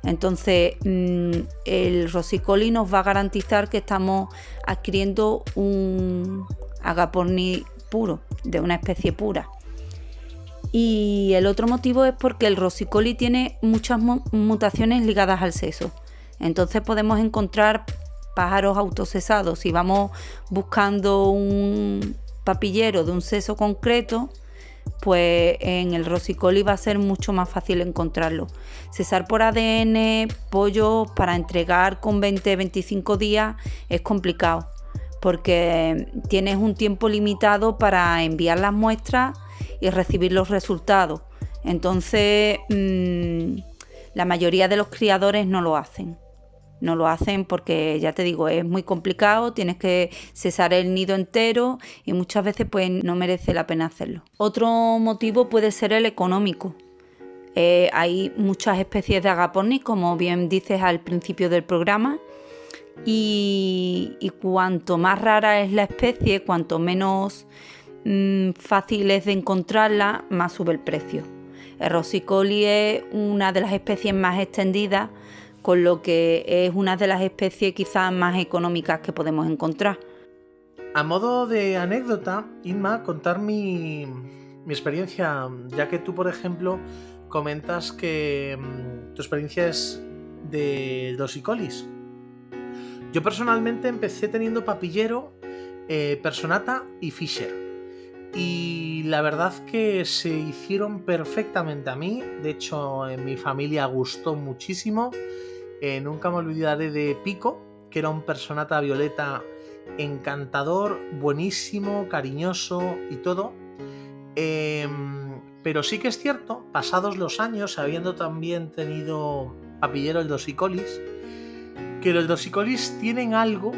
Entonces, el Rossicoli nos va a garantizar que estamos adquiriendo un Agapornis puro, de una especie pura. Y el otro motivo es porque el Rossicoli tiene muchas mutaciones ligadas al sexo. Entonces podemos encontrar pájaros autocesados. Si vamos buscando un papillero de un sexo concreto, pues en el Rossicoli va a ser mucho más fácil encontrarlo. Cesar por ADN pollos para entregar con 20-25 días es complicado, porque tienes un tiempo limitado para enviar las muestras y recibir los resultados. Entonces, la mayoría de los criadores no lo hacen. No lo hacen porque, ya te digo, es muy complicado, tienes que cesar el nido entero y muchas veces pues no merece la pena hacerlo. Otro motivo puede ser el económico. Hay muchas especies de Agapornis, como bien dices al principio del programa, y cuanto más rara es la especie, cuanto menos fácil es de encontrarla, más sube el precio. El Rossicoli es una de las especies más extendidas, con lo que es una de las especies quizás más económicas que podemos encontrar. A modo de anécdota, Inma, contar mi experiencia, ya que tú, por ejemplo, comentas que tu experiencia es de Rossicolis. Yo personalmente empecé teniendo papillero, Personata y Fisher. Y la verdad que se hicieron perfectamente a mí. De hecho, en mi familia gustó muchísimo. Nunca me olvidaré de Pico, que era un Personata violeta encantador, buenísimo, cariñoso y todo. Pero sí que es cierto, pasados los años, habiendo también tenido papillero el Rossicolis, que los Rossicolis tienen algo,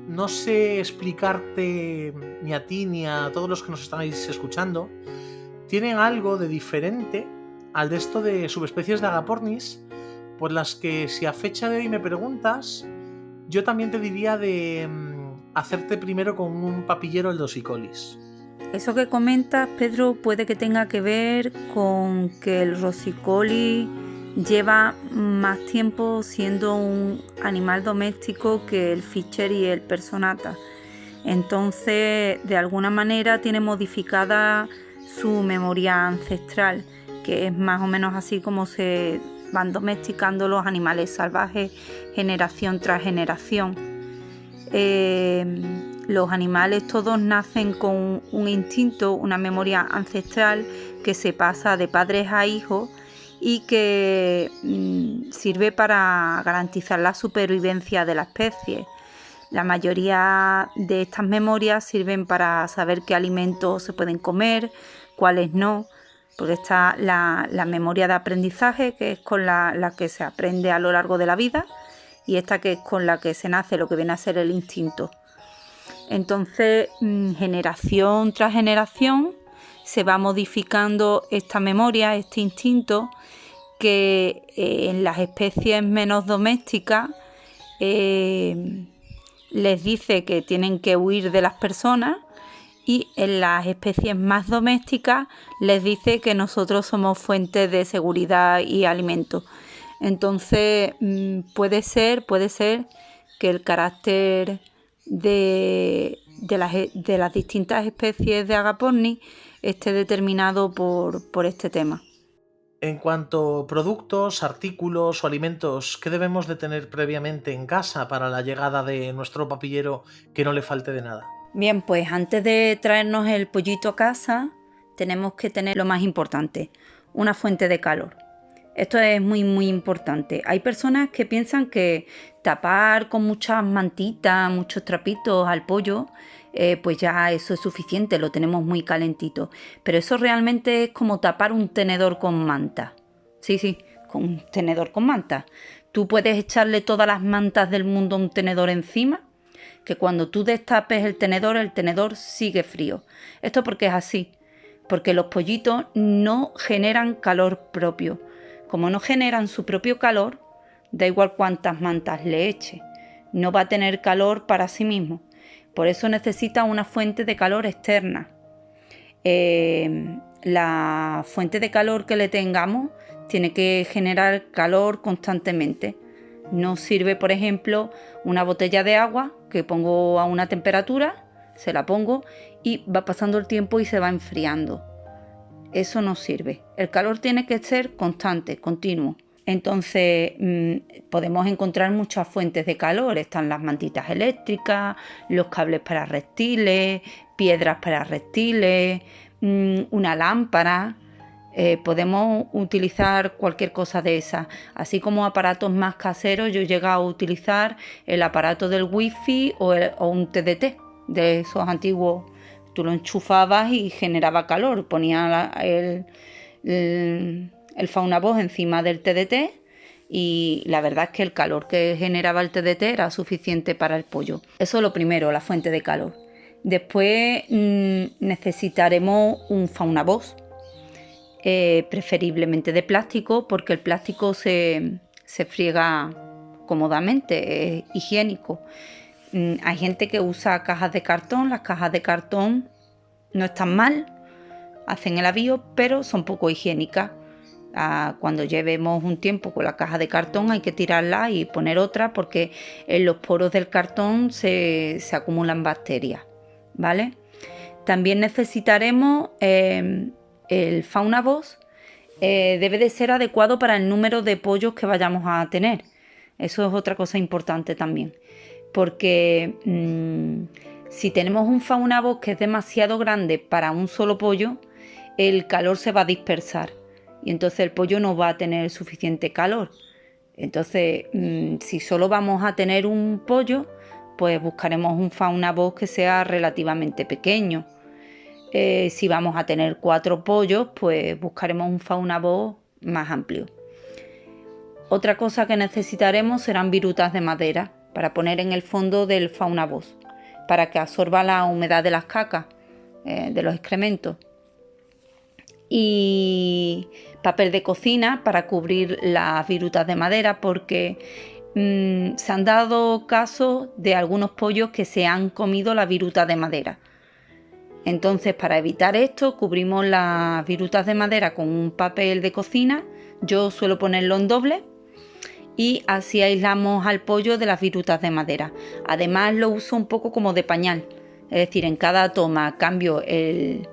no sé explicarte ni a ti ni a todos los que nos estáis escuchando, tienen algo de diferente al resto de subespecies de Agapornis, por las que si a fecha de hoy me preguntas, yo también te diría de hacerte primero con un papillero el Rossicolis. Eso que comentas, Pedro, puede que tenga que ver con que el Rossicoli lleva más tiempo siendo un animal doméstico que el Fisher y el Personata. Entonces, de alguna manera tiene modificada su memoria ancestral, que es más o menos así como se van domesticando los animales salvajes generación tras generación. Los animales todos nacen con un instinto, una memoria ancestral que se pasa de padres a hijos y que sirve para garantizar la supervivencia de la especie. La mayoría de estas memorias sirven para saber qué alimentos se pueden comer, cuáles no, porque está la memoria de aprendizaje, que es con la que se aprende a lo largo de la vida, y esta que es con la que se nace, lo que viene a ser el instinto. Entonces, generación tras generación se va modificando esta memoria, este instinto, que en las especies menos domésticas les dice que tienen que huir de las personas, y en las especies más domésticas les dice que nosotros somos fuentes de seguridad y alimento. Entonces puede ser que el carácter de las distintas especies de Agapornis esté determinado por este tema. En cuanto a productos, artículos o alimentos, ¿qué debemos de tener previamente en casa para la llegada de nuestro papillero que no le falte de nada? Bien, pues antes de traernos el pollito a casa, tenemos que tener lo más importante, una fuente de calor. Esto es muy muy importante. Hay personas que piensan que tapar con muchas mantitas, muchos trapitos al pollo, pues ya eso es suficiente, lo tenemos muy calentito. Pero eso realmente es como tapar un tenedor con manta. Sí, con un tenedor con manta. Tú puedes echarle todas las mantas del mundo a un tenedor encima, que cuando tú destapes el tenedor sigue frío. Esto porque es así, porque los pollitos no generan calor propio. Como no generan su propio calor, da igual cuántas mantas le eche, no va a tener calor para sí mismo. Por eso necesita una fuente de calor externa. La fuente de calor que le tengamos tiene que generar calor constantemente. No sirve, por ejemplo, una botella de agua que pongo a una temperatura, se la pongo y va pasando el tiempo y se va enfriando. Eso no sirve. El calor tiene que ser constante, continuo. Entonces podemos encontrar muchas fuentes de calor. Están las mantitas eléctricas, los cables para reptiles, piedras para reptiles, una lámpara. Podemos utilizar cualquier cosa de esas. Así como aparatos más caseros, yo he llegado a utilizar el aparato del wifi o un TDT de esos antiguos. Tú lo enchufabas y generaba calor. Ponía el Faunavox encima del TDT y la verdad es que el calor que generaba el TDT era suficiente para el pollo. Eso es lo primero, la fuente de calor. Después necesitaremos un Faunavox, preferiblemente de plástico, porque el plástico se friega cómodamente, es higiénico. Hay gente que usa cajas de cartón. Las cajas de cartón no están mal, hacen el avío, pero son poco higiénicas. Cuando llevemos un tiempo con la caja de cartón hay que tirarla y poner otra, porque en los poros del cartón se acumulan bacterias, ¿vale? También necesitaremos el Faunavox. Debe de ser adecuado para el número de pollos que vayamos a tener. Eso es otra cosa importante también, porque si tenemos un Faunavox que es demasiado grande para un solo pollo, el calor se va a dispersar y entonces el pollo no va a tener suficiente calor. Entonces, si solo vamos a tener un pollo, pues buscaremos un Faunavox que sea relativamente pequeño. Si vamos a tener 4 pollos, pues buscaremos un Faunavox más amplio. Otra cosa que necesitaremos serán virutas de madera para poner en el fondo del Faunavox, para que absorba la humedad de las cacas, de los excrementos. Y papel de cocina para cubrir las virutas de madera, porque se han dado casos de algunos pollos que se han comido la viruta de madera. Entonces, para evitar esto, cubrimos las virutas de madera con un papel de cocina. Yo suelo ponerlo en doble y así aislamos al pollo de las virutas de madera. Además, lo uso un poco como de pañal, es decir, en cada toma cambio el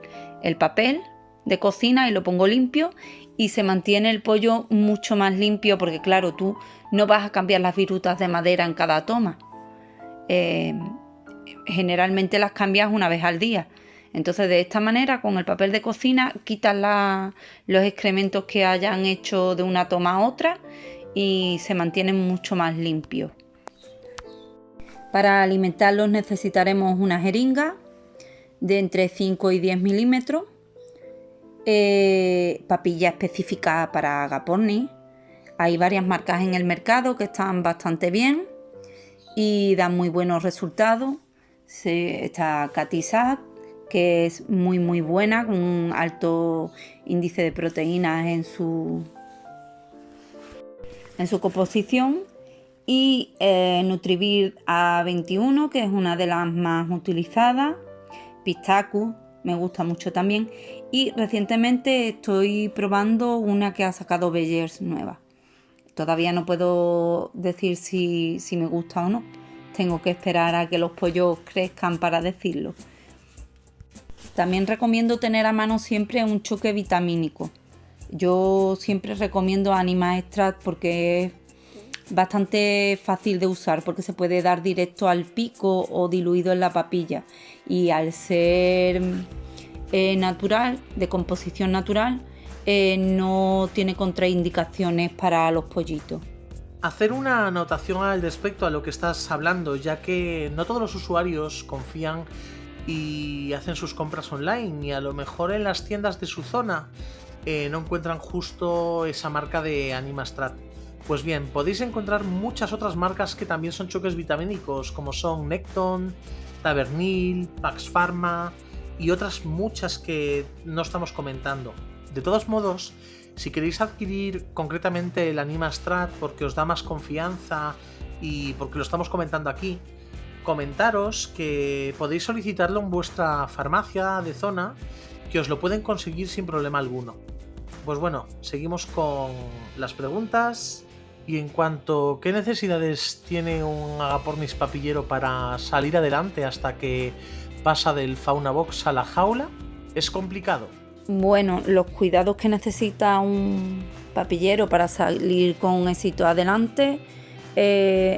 papel de cocina y lo pongo limpio y se mantiene el pollo mucho más limpio, porque claro, tú no vas a cambiar las virutas de madera en cada toma. Generalmente las cambias una vez al día. Entonces, de esta manera, con el papel de cocina quitas los excrementos que hayan hecho de una toma a otra y se mantienen mucho más limpios. Para alimentarlos necesitaremos una jeringa de entre 5 y 10 milímetros, papilla específica para agapornis. Hay varias marcas en el mercado que están bastante bien y dan muy buenos resultados. Está Catisac, que es muy muy buena, con un alto índice de proteínas en su composición, y Nutrivir A21, que es una de las más utilizadas. Pistacus me gusta mucho también, y recientemente estoy probando una que ha sacado Bellers nueva. Todavía no puedo decir si me gusta o no, tengo que esperar a que los pollos crezcan para decirlo. También recomiendo tener a mano siempre un choque vitamínico. Yo siempre recomiendo Anima Extract porque es bastante fácil de usar, porque se puede dar directo al pico o diluido en la papilla, y al ser natural, de composición natural, no tiene contraindicaciones para los pollitos. Hacer una anotación al respecto a lo que estás hablando, ya que no todos los usuarios confían y hacen sus compras online, y a lo mejor en las tiendas de su zona no encuentran justo esa marca de Anima Extract. Pues bien, podéis encontrar muchas otras marcas que también son choques vitamínicos, como son Necton, Tavernil, Pax Pharma y otras muchas que no estamos comentando. De todos modos, si queréis adquirir concretamente el Anima Extract porque os da más confianza y porque lo estamos comentando aquí, comentaros que podéis solicitarlo en vuestra farmacia de zona, que os lo pueden conseguir sin problema alguno. Pues bueno, seguimos con las preguntas. Y en cuanto a qué necesidades tiene un agapornis papillero para salir adelante hasta que pasa del fauna box a la jaula, ¿es complicado? Bueno, los cuidados que necesita un papillero para salir con éxito adelante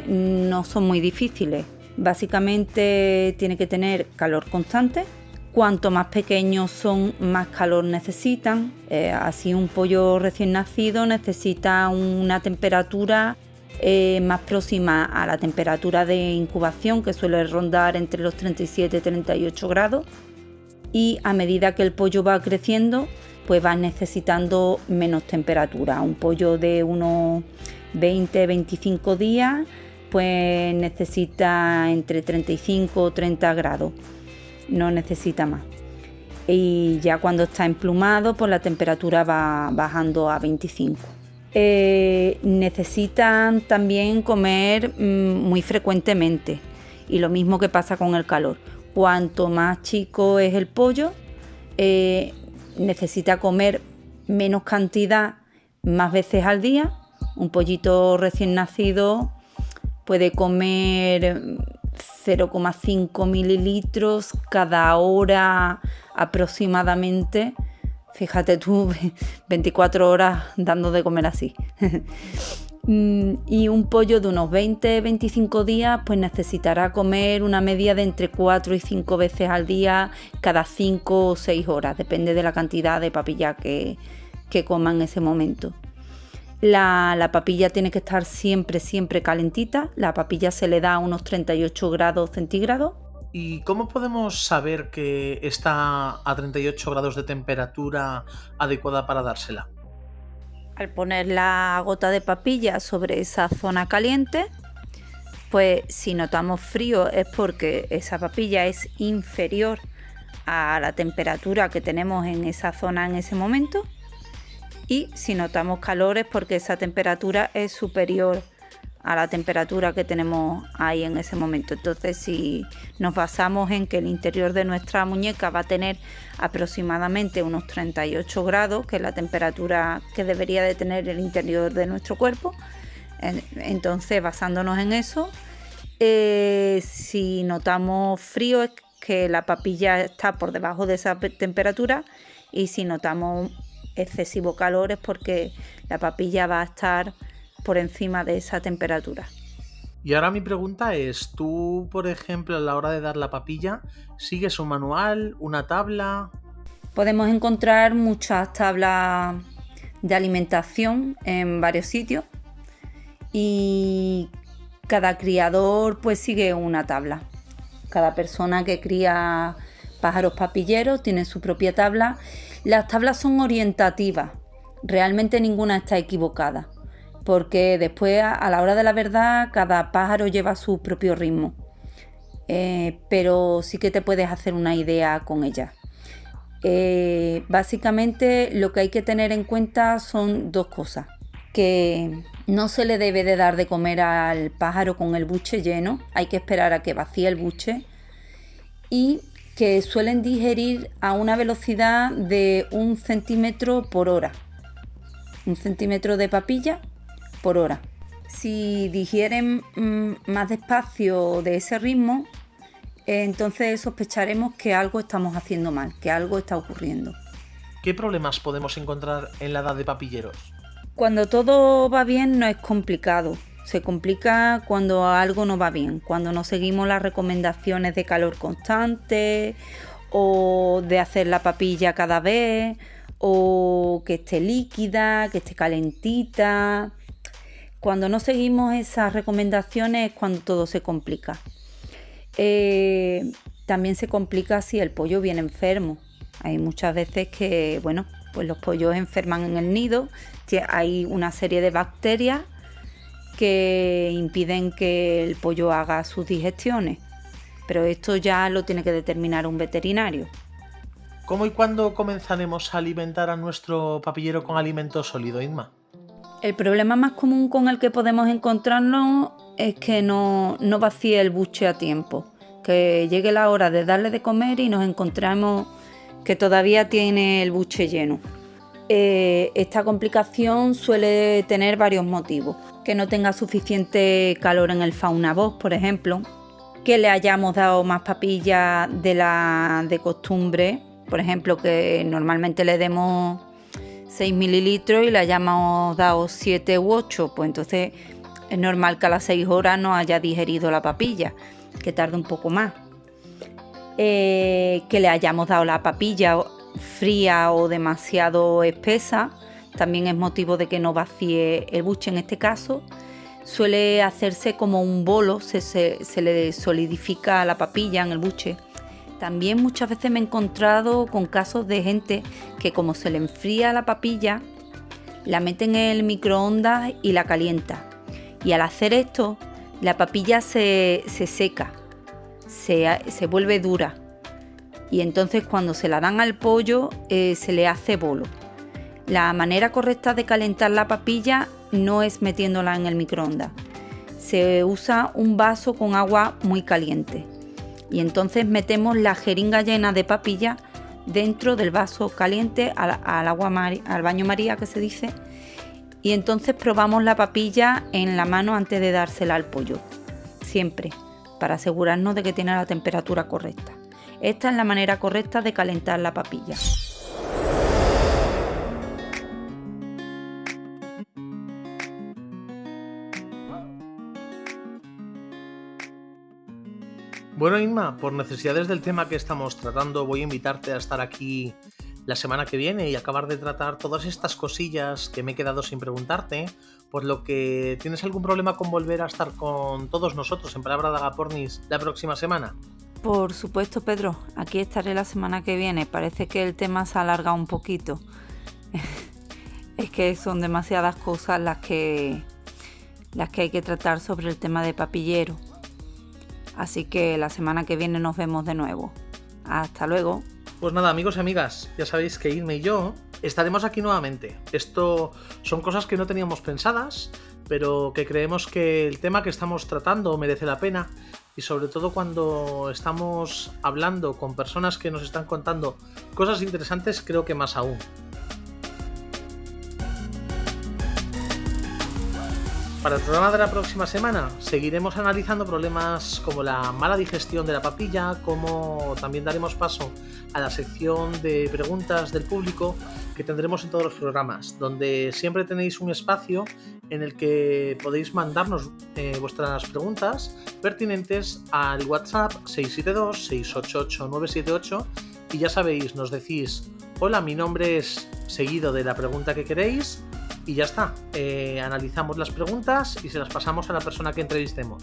no son muy difíciles. Básicamente tiene que tener calor constante. Cuanto más pequeños son, más calor necesitan. Así un pollo recién nacido necesita una temperatura más próxima a la temperatura de incubación, que suele rondar entre los 37 y 38 grados. Y a medida que el pollo va creciendo, pues va necesitando menos temperatura. Un pollo de unos 20-25 días pues necesita entre 35 o 30 grados. No necesita más. Y ya cuando está emplumado, pues la temperatura va bajando a 25. Necesitan también comer muy frecuentemente, y lo mismo que pasa con el calor. Cuanto más chico es el pollo, necesita comer menos cantidad, más veces al día. Un pollito recién nacido puede comer 0,5 mililitros cada hora aproximadamente. Fíjate tú, 24 horas dando de comer así. Y un pollo de unos 20-25 días pues necesitará comer una media de entre 4 y 5 veces al día, cada 5 o 6 horas, depende de la cantidad de papilla que coma en ese momento. La papilla tiene que estar siempre calentita. La papilla se le da a unos 38 grados centígrados. ¿Y cómo podemos saber que está a 38 grados de temperatura adecuada para dársela? Al poner la gota de papilla sobre esa zona caliente, pues si notamos frío es porque esa papilla es inferior a la temperatura que tenemos en esa zona en ese momento. Y si notamos calor es porque esa temperatura es superior a la temperatura que tenemos ahí en ese momento. Entonces, si nos basamos en que el interior de nuestra muñeca va a tener aproximadamente unos 38 grados, que es la temperatura que debería de tener el interior de nuestro cuerpo, entonces basándonos en eso, si notamos frío es que la papilla está por debajo de esa temperatura, y si notamos excesivo calor es porque la papilla va a estar por encima de esa temperatura. Y ahora mi pregunta es, tú, por ejemplo, a la hora de dar la papilla, ¿sigues un manual, una tabla? Podemos encontrar muchas tablas de alimentación en varios sitios, y cada criador pues sigue una tabla. Cada persona que cría pájaros papilleros tiene su propia tabla. Las tablas son orientativas, realmente ninguna está equivocada, porque después a la hora de la verdad cada pájaro lleva su propio ritmo, pero sí que te puedes hacer una idea con ella. Básicamente lo que hay que tener en cuenta son dos cosas: que no se le debe de dar de comer al pájaro con el buche lleno, hay que esperar a que vacíe el buche, y que suelen digerir a una velocidad de 1 centímetro por hora, 1 centímetro de papilla por hora. Si digieren más despacio de ese ritmo, entonces sospecharemos que algo estamos haciendo mal, que algo está ocurriendo. ¿Qué problemas podemos encontrar en la edad de papilleros? Cuando todo va bien no es complicado. Se complica cuando algo no va bien, cuando no seguimos las recomendaciones de calor constante o de hacer la papilla cada vez, o que esté líquida, que esté calentita. Cuando no seguimos esas recomendaciones es cuando todo se complica. También se complica si el pollo viene enfermo. Hay muchas veces que, pues los pollos enferman en el nido. Hay una serie de bacterias que impiden que el pollo haga sus digestiones. Pero esto ya lo tiene que determinar un veterinario. ¿Cómo y cuándo comenzaremos a alimentar a nuestro papillero con alimento sólido, Inma? El problema más común con el que podemos encontrarnos es que no vacíe el buche a tiempo. Que llegue la hora de darle de comer y nos encontramos que todavía tiene el buche lleno. Esta complicación suele tener varios motivos. Que no tenga suficiente calor en el fauna-box, por ejemplo. Que le hayamos dado más papilla de la de costumbre. Por ejemplo, que normalmente le demos 6 mililitros y le hayamos dado 7 u 8. Pues entonces es normal que a las 6 horas no haya digerido la papilla, que tarde un poco más. Que le hayamos dado la papilla fría o demasiado espesa, también es motivo de que no vacíe el buche. En este caso suele hacerse como un bolo, se le solidifica la papilla en el buche. También muchas veces me he encontrado con casos de gente que, como se le enfría la papilla, la mete en el microondas y la calienta. Y al hacer esto, la papilla se seca, se vuelve dura. Y entonces cuando se la dan al pollo se le hace bolo. La manera correcta de calentar la papilla no es metiéndola en el microondas. Se usa un vaso con agua muy caliente y entonces metemos la jeringa llena de papilla dentro del vaso caliente al baño María, que se dice, y entonces probamos la papilla en la mano antes de dársela al pollo, siempre, para asegurarnos de que tiene la temperatura correcta. Esta es la manera correcta de calentar la papilla. Bueno, Inma, por necesidades del tema que estamos tratando, voy a invitarte a estar aquí la semana que viene y acabar de tratar todas estas cosillas que me he quedado sin preguntarte, por lo que ¿tienes algún problema con volver a estar con todos nosotros en Palabra de Agapornis la próxima semana? Por supuesto, Pedro, aquí estaré la semana que viene. Parece que el tema se alarga un poquito. Es que son demasiadas cosas las que hay que tratar sobre el tema de papillero. Así que la semana que viene nos vemos de nuevo. Hasta luego. Pues nada, amigos y amigas, ya sabéis que Irme y yo estaremos aquí nuevamente. Esto son cosas que no teníamos pensadas, pero que creemos que el tema que estamos tratando merece la pena, y sobre todo cuando estamos hablando con personas que nos están contando cosas interesantes, creo que más aún. Para el programa de la próxima semana seguiremos analizando problemas como la mala digestión de la papilla, como también daremos paso a la sección de preguntas del público que tendremos en todos los programas, donde siempre tenéis un espacio en el que podéis mandarnos vuestras preguntas pertinentes al WhatsApp 672-688-978, y ya sabéis, nos decís: hola, mi nombre es, seguido de la pregunta que queréis, y ya está. Analizamos las preguntas y se las pasamos a la persona que entrevistemos.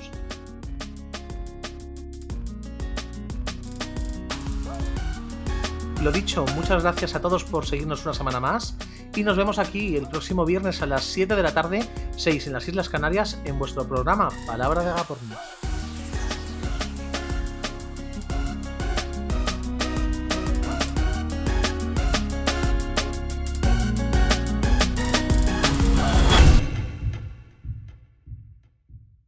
Lo dicho, muchas gracias a todos por seguirnos una semana más, y nos vemos aquí el próximo viernes a las 7 de la tarde, 6 en las Islas Canarias, en vuestro programa Palabra de Agapornis.